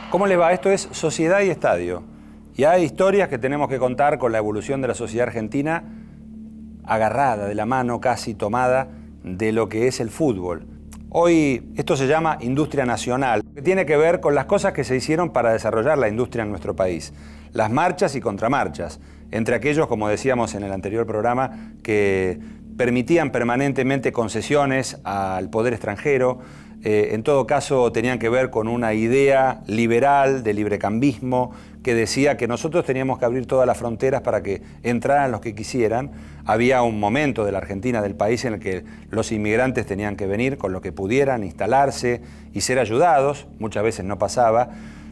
¿Cómo le va? Esto es Sociedad y Estadio. Y hay historias que tenemos que contar con la evolución de la sociedad argentina agarrada, de la mano casi tomada, de lo que es el fútbol. Hoy esto se llama industria nacional, que tiene que ver con las cosas que se hicieron para desarrollar la industria en nuestro país. Las marchas y contramarchas, entre aquellos, como decíamos en el anterior programa, que permitían permanentemente concesiones al poder extranjero. En todo caso tenían que ver con una idea liberal de librecambismo que decía que nosotros teníamos que abrir todas las fronteras para que entraran los que quisieran. Había un momento de la Argentina, del país, en el que los inmigrantes tenían que venir con lo que pudieran, instalarse y ser ayudados. Muchas veces no pasaba.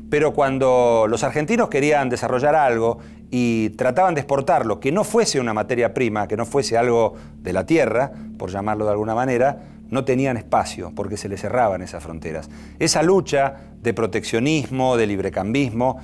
Pero cuando los argentinos querían desarrollar algo y trataban de exportarlo, que no fuese una materia prima, que no fuese algo de la tierra, por llamarlo de alguna manera, no tenían espacio porque se les cerraban esas fronteras. Esa lucha de proteccionismo, de librecambismo,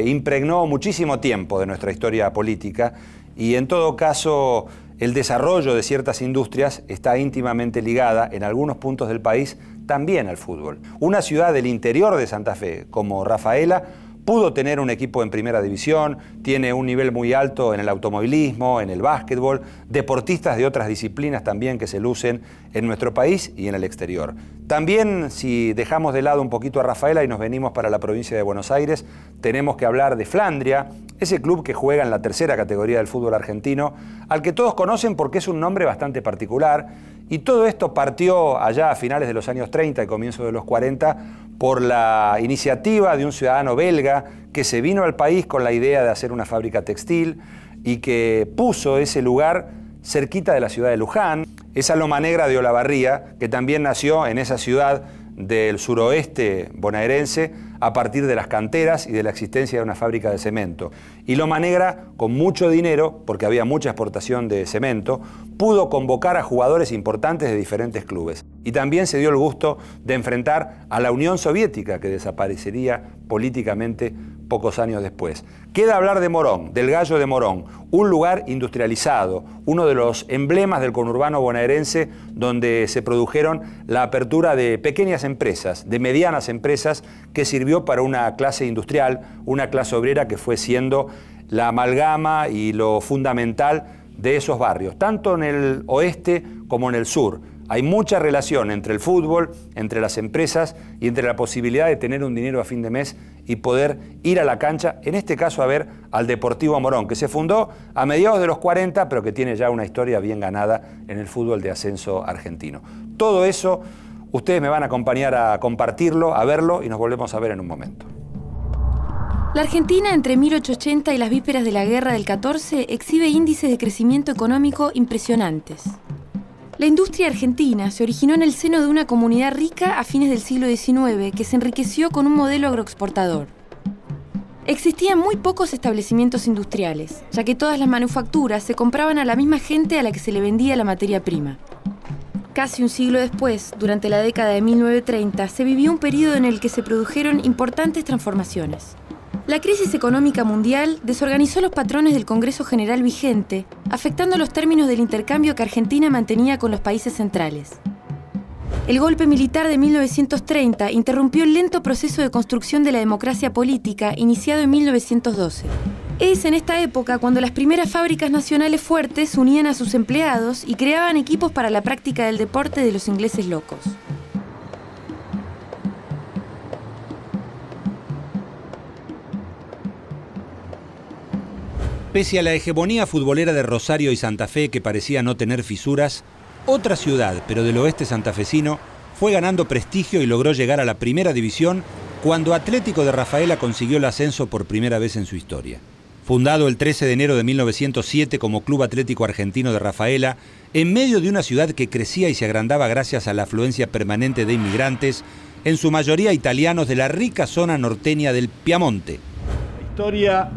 impregnó muchísimo tiempo de nuestra historia política y en todo caso el desarrollo de ciertas industrias está íntimamente ligada en algunos puntos del país también al fútbol. Una ciudad del interior de Santa Fe como Rafaela pudo tener un equipo en primera división, tiene un nivel muy alto en el automovilismo, en el básquetbol, deportistas de otras disciplinas también que se lucen en nuestro país y en el exterior. También, si dejamos de lado un poquito a Rafaela y nos venimos para la provincia de Buenos Aires, tenemos que hablar de Flandria, ese club que juega en la tercera categoría del fútbol argentino, al que todos conocen porque es un nombre bastante particular, y todo esto partió allá a finales de los años 30 y comienzos de los 40 por la iniciativa de un ciudadano belga que se vino al país con la idea de hacer una fábrica textil y que puso ese lugar cerquita de la ciudad de Luján, esa loma negra de Olavarría, que también nació en esa ciudad del suroeste bonaerense a partir de las canteras y de la existencia de una fábrica de cemento. Y Loma Negra, con mucho dinero, porque había mucha exportación de cemento, pudo convocar a jugadores importantes de diferentes clubes. Y también se dio el gusto de enfrentar a la Unión Soviética, que desaparecería políticamente pocos años después. Queda hablar de Morón, del Gallo de Morón, un lugar industrializado, uno de los emblemas del conurbano bonaerense donde se produjeron la apertura de pequeñas empresas, de medianas empresas, que sirvió para una clase industrial, una clase obrera que fue siendo la amalgama y lo fundamental de esos barrios, tanto en el oeste como en el sur. Hay mucha relación entre el fútbol, entre las empresas y entre la posibilidad de tener un dinero a fin de mes y poder ir a la cancha, en este caso a ver al Deportivo Morón, que se fundó a mediados de los 40, pero que tiene ya una historia bien ganada en el fútbol de ascenso argentino. Todo eso, ustedes me van a acompañar a compartirlo, a verlo y nos volvemos a ver en un momento. La Argentina, entre 1880 y las vísperas de la guerra del 14, exhibe índices de crecimiento económico impresionantes. La industria argentina se originó en el seno de una comunidad rica a fines del siglo XIX que se enriqueció con un modelo agroexportador. Existían muy pocos establecimientos industriales, ya que todas las manufacturas se compraban a la misma gente a la que se le vendía la materia prima. Casi un siglo después, durante la década de 1930, se vivió un periodo en el que se produjeron importantes transformaciones. La crisis económica mundial desorganizó los patrones del Congreso General vigente, afectando los términos del intercambio que Argentina mantenía con los países centrales. El golpe militar de 1930 interrumpió el lento proceso de construcción de la democracia política iniciado en 1912. Es en esta época cuando las primeras fábricas nacionales fuertes unían a sus empleados y creaban equipos para la práctica del deporte de los ingleses locos. Pese a la hegemonía futbolera de Rosario y Santa Fe, que parecía no tener fisuras, otra ciudad, pero del oeste santafesino, fue ganando prestigio y logró llegar a la primera división cuando Atlético de Rafaela consiguió el ascenso por primera vez en su historia. Fundado el 13 de enero de 1907 como Club Atlético Argentino de Rafaela, en medio de una ciudad que crecía y se agrandaba gracias a la afluencia permanente de inmigrantes, en su mayoría italianos de la rica zona norteña del Piamonte. La historia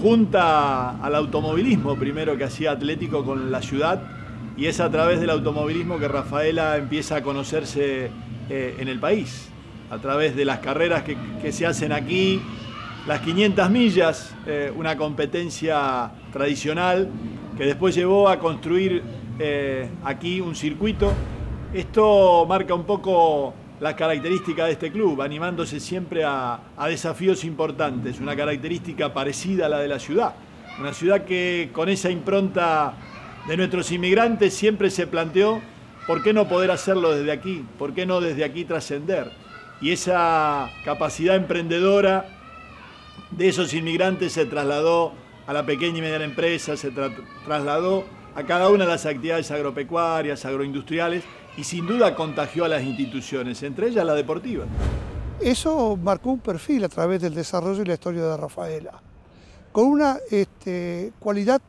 junta al automovilismo primero que hacía Atlético con la ciudad, y es a través del automovilismo que Rafaela empieza a conocerse en el país, a través de las carreras que se hacen aquí, las 500 millas, una competencia tradicional que después llevó a construir aquí un circuito. Esto marca un poco las características de este club, animándose siempre a desafíos importantes, una característica parecida a la de la ciudad. Una ciudad que con esa impronta de nuestros inmigrantes siempre se planteó ¿por qué no poder hacerlo desde aquí? ¿Por qué no desde aquí trascender? Y esa capacidad emprendedora de esos inmigrantes se trasladó a la pequeña y mediana empresa, se trasladó a cada una de las actividades agropecuarias, agroindustriales, y sin duda contagió a las instituciones, entre ellas la deportiva. Eso marcó un perfil a través del desarrollo y la historia de Rafaela, con una cualidad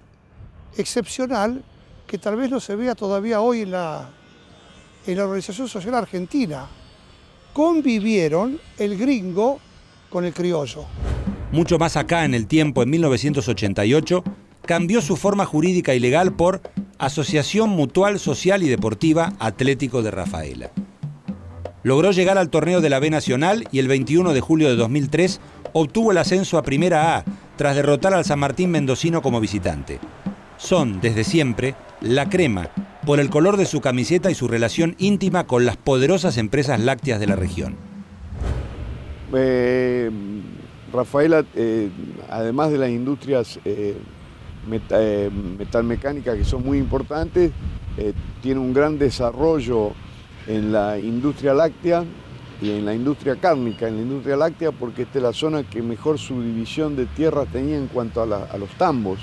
excepcional que tal vez no se vea todavía hoy en la organización social argentina. Convivieron el gringo con el criollo. Mucho más acá en el tiempo, en 1988, cambió su forma jurídica y legal por Asociación Mutual Social y Deportiva Atlético de Rafaela. Logró llegar al torneo de la B Nacional y el 21 de julio de 2003 obtuvo el ascenso a Primera A tras derrotar al San Martín mendocino como visitante. Son, desde siempre, la crema por el color de su camiseta y su relación íntima con las poderosas empresas lácteas de la región. Rafaela, además de las industrias metalmecánicas que son muy importantes, tiene un gran desarrollo en la industria láctea y en la industria cárnica. En la industria láctea porque esta es la zona que mejor subdivisión de tierras tenía en cuanto a los tambos,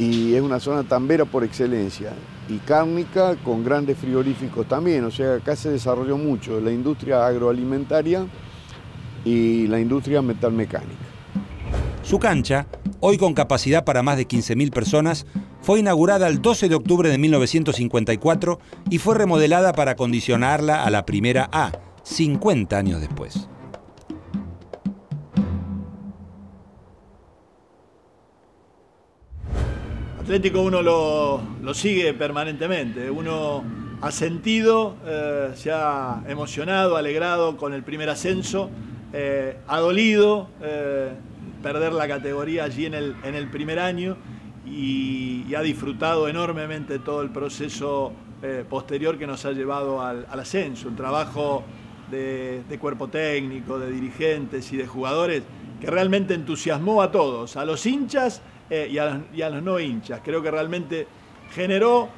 y es una zona tambera por excelencia, y cárnica con grandes frigoríficos también, o sea acá se desarrolló mucho la industria agroalimentaria y la industria metalmecánica. Su cancha, hoy con capacidad para más de 15.000 personas, fue inaugurada el 12 de octubre de 1954 y fue remodelada para acondicionarla a la Primera A, 50 años después. Atlético uno lo sigue permanentemente, uno ha sentido, se ha emocionado, alegrado con el primer ascenso, ha dolido perder la categoría allí en el primer año y ha disfrutado enormemente todo el proceso posterior que nos ha llevado al ascenso, un trabajo de cuerpo técnico, de dirigentes y de jugadores que realmente entusiasmó a todos, a los hinchas y a los no hinchas. Creo que realmente generó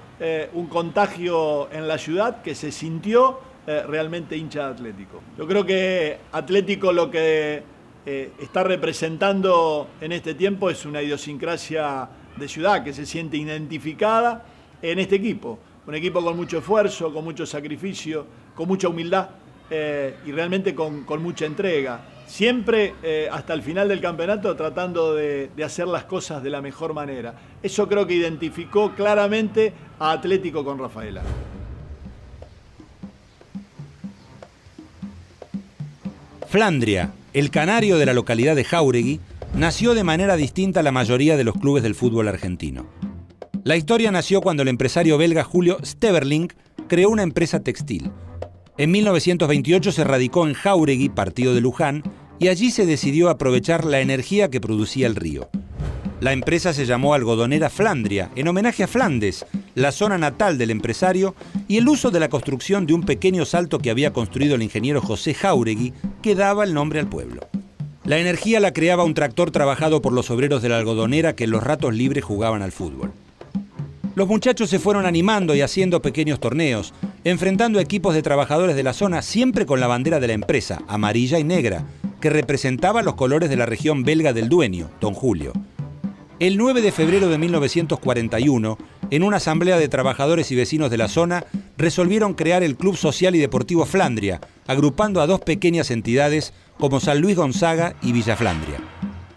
un contagio en la ciudad que se sintió realmente hincha de Atlético. Yo creo que Atlético lo que está representando en este tiempo es una idiosincrasia de ciudad que se siente identificada en este equipo. Un equipo con mucho esfuerzo, con mucho sacrificio, con mucha humildad y realmente con mucha entrega. Siempre hasta el final del campeonato tratando de hacer las cosas de la mejor manera. Eso creo que identificó claramente a Atlético con Rafaela. Flandria, el canario de la localidad de Jáuregui, nació de manera distinta a la mayoría de los clubes del fútbol argentino. La historia nació cuando el empresario belga Julio Steverling creó una empresa textil. En 1928 se radicó en Jáuregui, partido de Luján, y allí se decidió aprovechar la energía que producía el río. La empresa se llamó Algodonera Flandria, en homenaje a Flandes, la zona natal del empresario y el uso de la construcción de un pequeño salto que había construido el ingeniero José Jáuregui, que daba el nombre al pueblo. La energía la creaba un tractor trabajado por los obreros de la algodonera que en los ratos libres jugaban al fútbol. Los muchachos se fueron animando y haciendo pequeños torneos, enfrentando equipos de trabajadores de la zona, siempre con la bandera de la empresa, amarilla y negra, que representaba los colores de la región belga del dueño, don Julio. El 9 de febrero de 1941, en una asamblea de trabajadores y vecinos de la zona, resolvieron crear el Club Social y Deportivo Flandria, agrupando a dos pequeñas entidades como San Luis Gonzaga y Villa Flandria.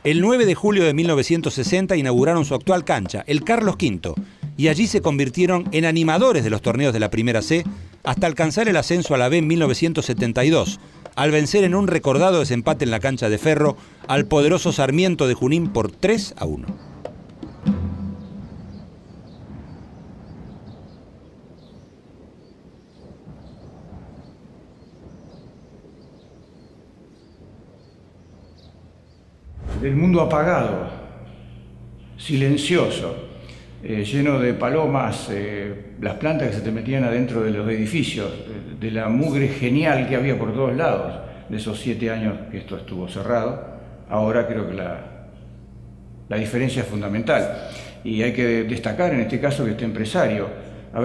El 9 de julio de 1960 inauguraron su actual cancha, el Carlos V, y allí se convirtieron en animadores de los torneos de la Primera C hasta alcanzar el ascenso a la B en 1972, al vencer en un recordado desempate en la cancha de Ferro al poderoso Sarmiento de Junín por 3-1. Del mundo apagado, silencioso, lleno de palomas, las plantas que se te metían adentro de los edificios, de la mugre genial que había por todos lados, de esos 7 años que esto estuvo cerrado. Ahora creo que la diferencia es fundamental. Y hay que destacar en este caso que este empresario,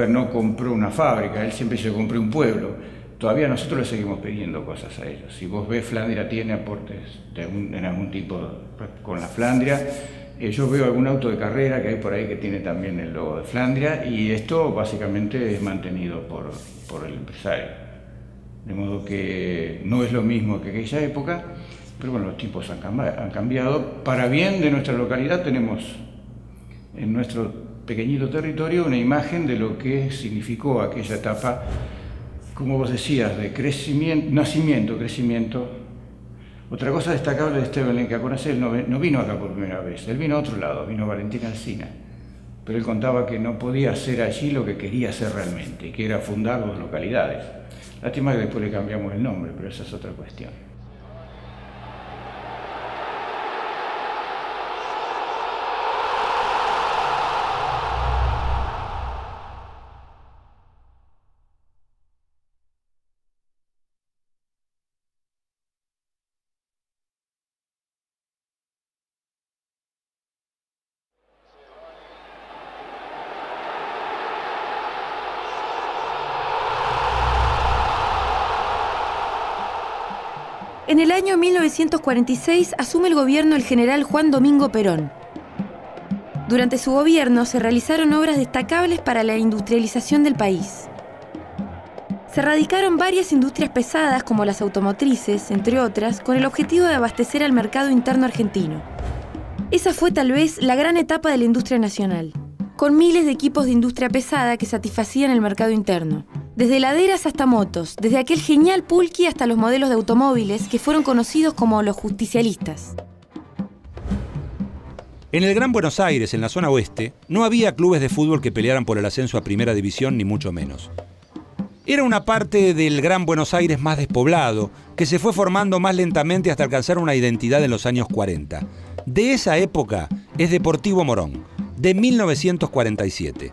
no compró una fábrica, él siempre dice compré un pueblo. Todavía nosotros le seguimos pidiendo cosas a ellos. Si vos ves, Flandria tiene aportes en algún tipo con la Flandria. Yo veo algún auto de carrera que hay por ahí que tiene también el logo de Flandria, y esto básicamente es mantenido por el empresario. De modo que no es lo mismo que aquella época, pero bueno, los tiempos han cambiado. Para bien de nuestra localidad tenemos en nuestro pequeñito territorio una imagen de lo que significó aquella etapa, como vos decías, de crecimiento. Otra cosa destacable de Esteban Lenca Conacel, no vino acá por primera vez, él vino a otro lado, vino a Valentín Alsina, pero él contaba que no podía hacer allí lo que quería hacer realmente, que era fundar 2 localidades. Lástima que después le cambiamos el nombre, pero esa es otra cuestión. En el año 1946 asume el gobierno el general Juan Domingo Perón. Durante su gobierno se realizaron obras destacables para la industrialización del país. Se radicaron varias industrias pesadas como las automotrices, entre otras, con el objetivo de abastecer al mercado interno argentino. Esa fue tal vez la gran etapa de la industria nacional, con miles de equipos de industria pesada que satisfacían el mercado interno. Desde heladeras hasta motos, desde aquel genial Pulqui hasta los modelos de automóviles que fueron conocidos como los justicialistas. En el Gran Buenos Aires, en la zona oeste, no había clubes de fútbol que pelearan por el ascenso a Primera División, ni mucho menos. Era una parte del Gran Buenos Aires más despoblado, que se fue formando más lentamente hasta alcanzar una identidad en los años 40. De esa época es Deportivo Morón, de 1947.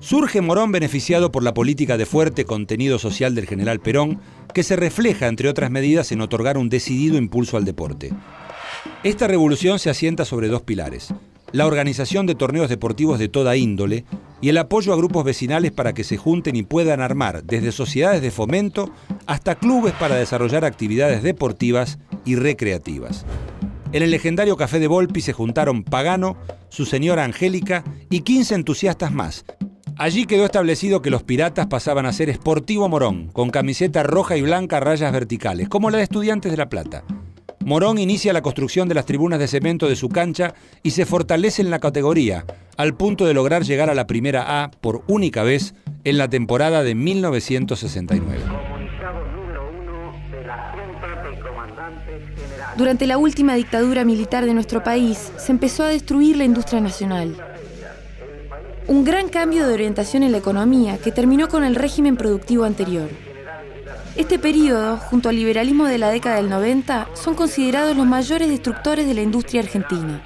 Surge Morón beneficiado por la política de fuerte contenido social del general Perón, que se refleja, entre otras medidas, en otorgar un decidido impulso al deporte. Esta revolución se asienta sobre 2 pilares: la organización de torneos deportivos de toda índole y el apoyo a grupos vecinales para que se junten y puedan armar desde sociedades de fomento hasta clubes para desarrollar actividades deportivas y recreativas. En el legendario Café de Volpi se juntaron Pagano, su señora Angélica y 15 entusiastas más. Allí quedó establecido que los piratas pasaban a ser Sportivo Morón, con camiseta roja y blanca a rayas verticales, como la de Estudiantes de La Plata. Morón inicia la construcción de las tribunas de cemento de su cancha y se fortalece en la categoría, al punto de lograr llegar a la Primera A por única vez en la temporada de 1969. Durante la última dictadura militar de nuestro país, se empezó a destruir la industria nacional. Un gran cambio de orientación en la economía que terminó con el régimen productivo anterior. Este periodo, junto al liberalismo de la década del 90, son considerados los mayores destructores de la industria argentina.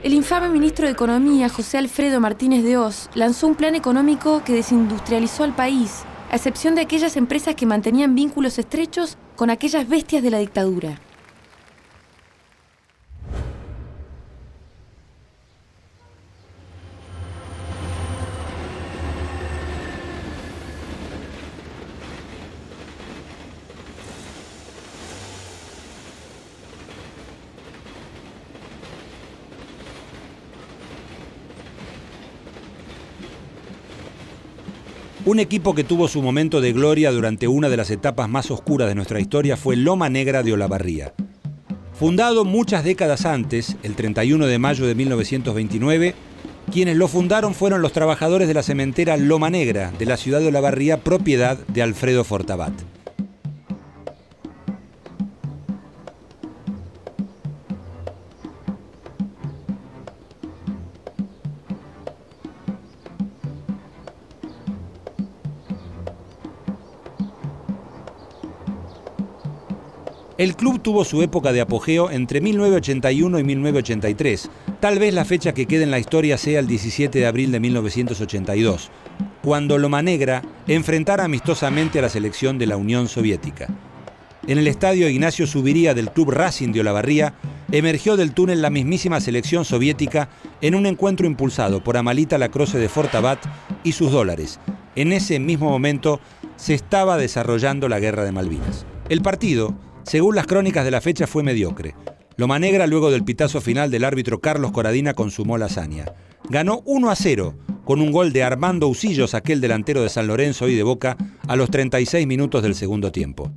el infame ministro de Economía, José Alfredo Martínez de Hoz, lanzó un plan económico que desindustrializó al país, a excepción de aquellas empresas que mantenían vínculos estrechos con aquellas bestias de la dictadura. Un equipo que tuvo su momento de gloria durante una de las etapas más oscuras de nuestra historia fue Loma Negra de Olavarría. Fundado muchas décadas antes, el 31 de mayo de 1929, quienes lo fundaron fueron los trabajadores de la cementera Loma Negra de la ciudad de Olavarría, propiedad de Alfredo Fortabat. El club tuvo su época de apogeo entre 1981 y 1983. Tal vez la fecha que quede en la historia sea el 17 de abril de 1982, cuando Loma Negra enfrentara amistosamente a la selección de la Unión Soviética. En el estadio Ignacio Zubiría del Club Racing de Olavarría, emergió del túnel la mismísima selección soviética en un encuentro impulsado por Amalita Lacroze de Fortabat y sus dólares. En ese mismo momento se estaba desarrollando la Guerra de Malvinas. El partido, según las crónicas de la fecha, fue mediocre. Loma Negra, luego del pitazo final del árbitro Carlos Coradina, consumó la hazaña. Ganó 1-0 con un gol de Armando Usillos, aquel delantero de San Lorenzo y de Boca, a los 36 minutos del segundo tiempo.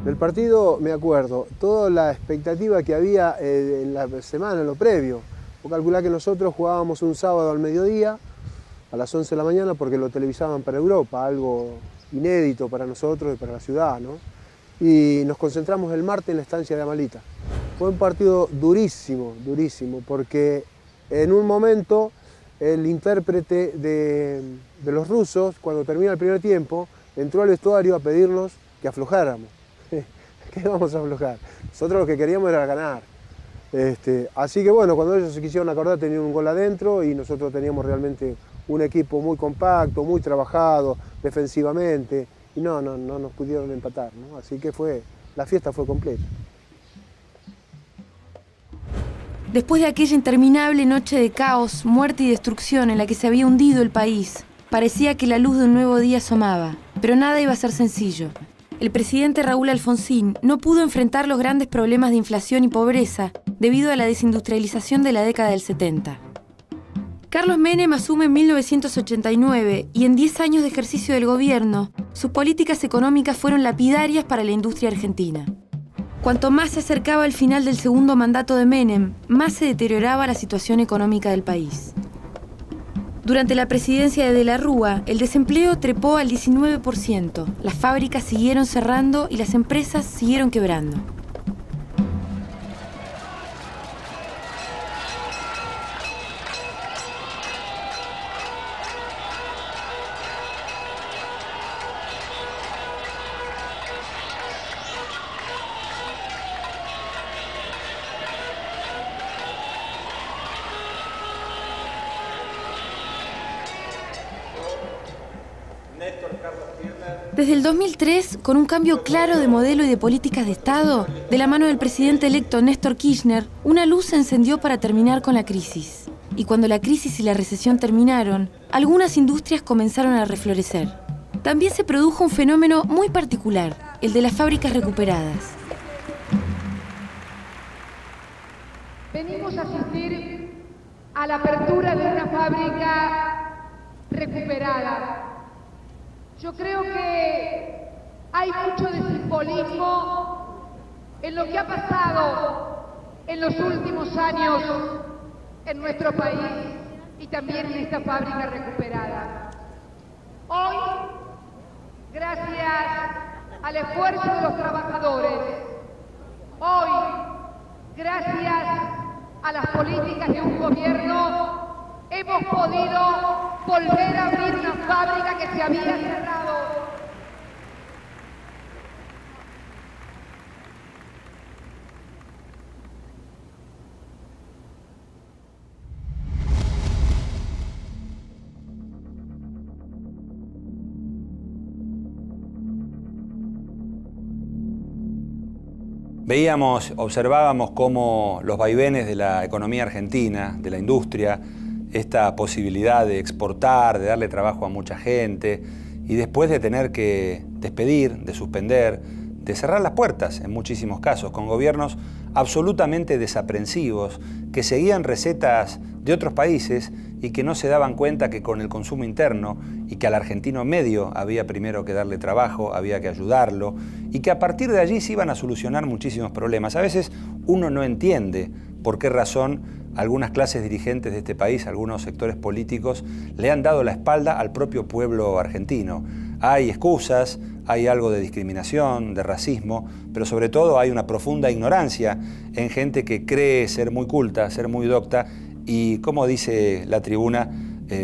Del partido me acuerdo, toda la expectativa que había en la semana, en lo previo. Vos calculá que nosotros jugábamos un sábado al mediodía, a las 11 de la mañana, porque lo televisaban para Europa, algo inédito para nosotros y para la ciudad, ¿no? Y nos concentramos el martes en la estancia de Amalita. Fue un partido durísimo, durísimo, porque en un momento el intérprete de los rusos, cuando termina el primer tiempo, entró al vestuario a pedirnos que aflojáramos. ¿Qué vamos a aflojar? Nosotros lo que queríamos era ganar. Así que bueno, cuando ellos se quisieron acordar tenían un gol adentro y nosotros teníamos realmente un equipo muy compacto, muy trabajado defensivamente. Y no nos pudieron empatar, ¿no? Así que la fiesta fue completa. Después de aquella interminable noche de caos, muerte y destrucción en la que se había hundido el país, parecía que la luz de un nuevo día asomaba, pero nada iba a ser sencillo. El presidente Raúl Alfonsín no pudo enfrentar los grandes problemas de inflación y pobreza debido a la desindustrialización de la década del 70. Carlos Menem asume en 1989 y en 10 años de ejercicio del gobierno, sus políticas económicas fueron lapidarias para la industria argentina. Cuanto más se acercaba al final del segundo mandato de Menem, más se deterioraba la situación económica del país. Durante la presidencia de la Rúa, el desempleo trepó al 19%, las fábricas siguieron cerrando y las empresas siguieron quebrando. Desde el 2003, con un cambio claro de modelo y de políticas de Estado, de la mano del presidente electo Néstor Kirchner, una luz se encendió para terminar con la crisis. Y cuando la crisis y la recesión terminaron, algunas industrias comenzaron a reflorecer. También se produjo un fenómeno muy particular, el de las fábricas recuperadas. Venimos a asistir a la apertura de una fábrica recuperada. Yo creo que hay mucho de simbolismo en lo que ha pasado en los últimos años en nuestro país y también en esta fábrica recuperada. Hoy, gracias al esfuerzo de los trabajadores, hoy, gracias a las políticas de un gobierno, hemos podido volver a abrir una fábrica que se había cerrado. Observábamos cómo los vaivenes de la economía argentina, de la industria, esta posibilidad de exportar, de darle trabajo a mucha gente, y después de tener que despedir, de suspender, de cerrar las puertas en muchísimos casos, con gobiernos absolutamente desaprensivos, que seguían recetas de otros países y que no se daban cuenta que con el consumo interno y que al argentino medio había primero que darle trabajo, había que ayudarlo, y que a partir de allí se iban a solucionar muchísimos problemas. A veces uno no entiende por qué razón algunas clases dirigentes de este país, algunos sectores políticos, le han dado la espalda al propio pueblo argentino. Hay excusas, hay algo de discriminación, de racismo, pero sobre todo hay una profunda ignorancia en gente que cree ser muy culta, ser muy docta y, como dice la tribuna,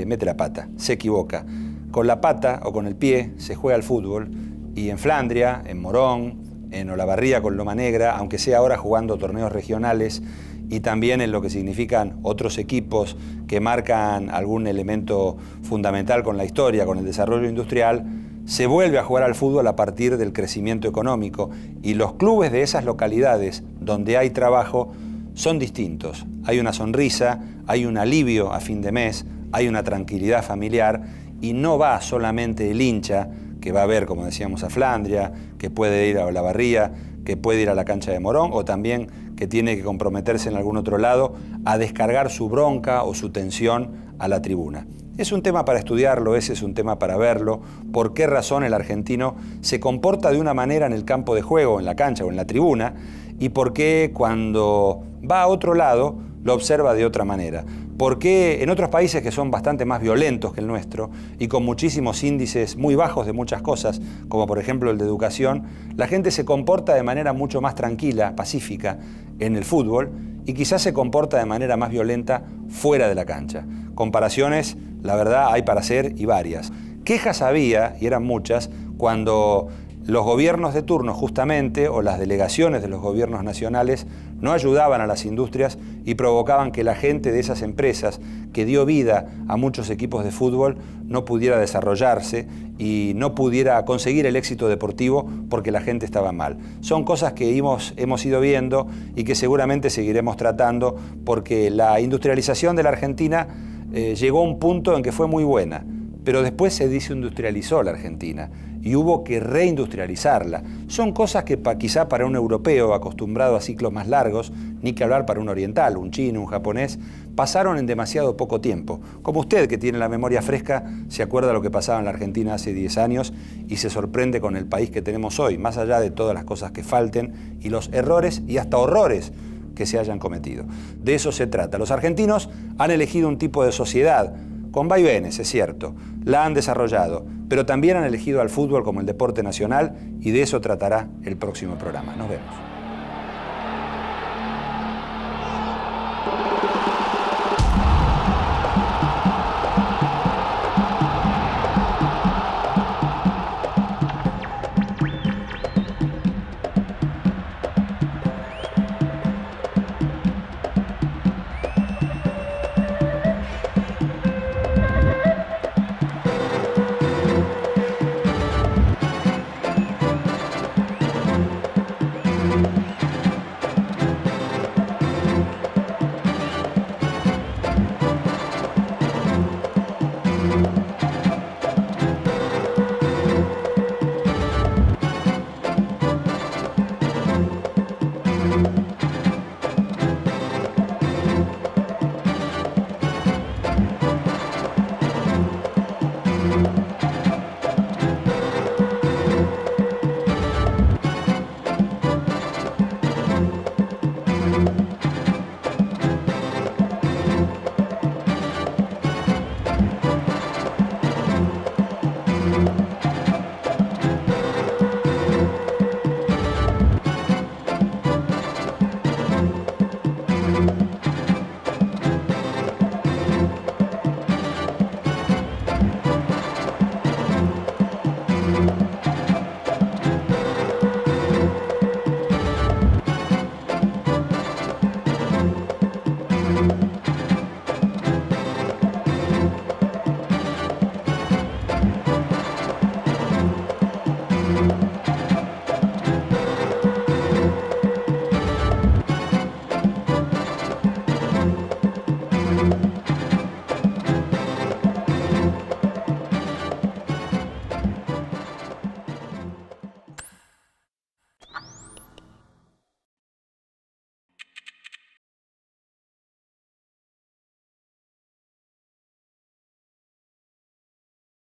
mete la pata, se equivoca. Con la pata o con el pie se juega al fútbol, y en Flandria, en Morón, en Olavarría con Loma Negra, aunque sea ahora jugando torneos regionales, y también en lo que significan otros equipos que marcan algún elemento fundamental con la historia, con el desarrollo industrial, se vuelve a jugar al fútbol a partir del crecimiento económico, y los clubes de esas localidades donde hay trabajo son distintos. Hay una sonrisa, hay un alivio a fin de mes, hay una tranquilidad familiar, y no va solamente el hincha que va a ver, como decíamos, a Flandria, que puede ir a Olavarría, que puede ir a la cancha de Morón, o también que tiene que comprometerse en algún otro lado a descargar su bronca o su tensión a la tribuna. Es un tema para estudiarlo, ese es un tema para verlo, por qué razón el argentino se comporta de una manera en el campo de juego, en la cancha o en la tribuna, y por qué cuando va a otro lado lo observa de otra manera. ¿Por qué en otros países que son bastante más violentos que el nuestro y con muchísimos índices muy bajos de muchas cosas, como por ejemplo el de educación, la gente se comporta de manera mucho más tranquila, pacífica en el fútbol, y quizás se comporta de manera más violenta fuera de la cancha? Comparaciones, la verdad, hay para hacer y varias. Quejas había, y eran muchas, cuando los gobiernos de turno justamente, o las delegaciones de los gobiernos nacionales, no ayudaban a las industrias y provocaban que la gente de esas empresas que dio vida a muchos equipos de fútbol no pudiera desarrollarse y no pudiera conseguir el éxito deportivo porque la gente estaba mal. Son cosas que hemos ido viendo y que seguramente seguiremos tratando, porque la industrialización de la Argentina llegó a un punto en que fue muy buena, pero después se desindustrializó la Argentina y hubo que reindustrializarla. Son cosas que quizá para un europeo acostumbrado a ciclos más largos, ni que hablar para un oriental, un chino, un japonés, pasaron en demasiado poco tiempo. Como usted, que tiene la memoria fresca, se acuerda lo que pasaba en la Argentina hace 10 años y se sorprende con el país que tenemos hoy, más allá de todas las cosas que falten y los errores y hasta horrores que se hayan cometido. De eso se trata. Los argentinos han elegido un tipo de sociedad con vaivenes, es cierto, la han desarrollado, pero también han elegido al fútbol como el deporte nacional, y de eso tratará el próximo programa. Nos vemos.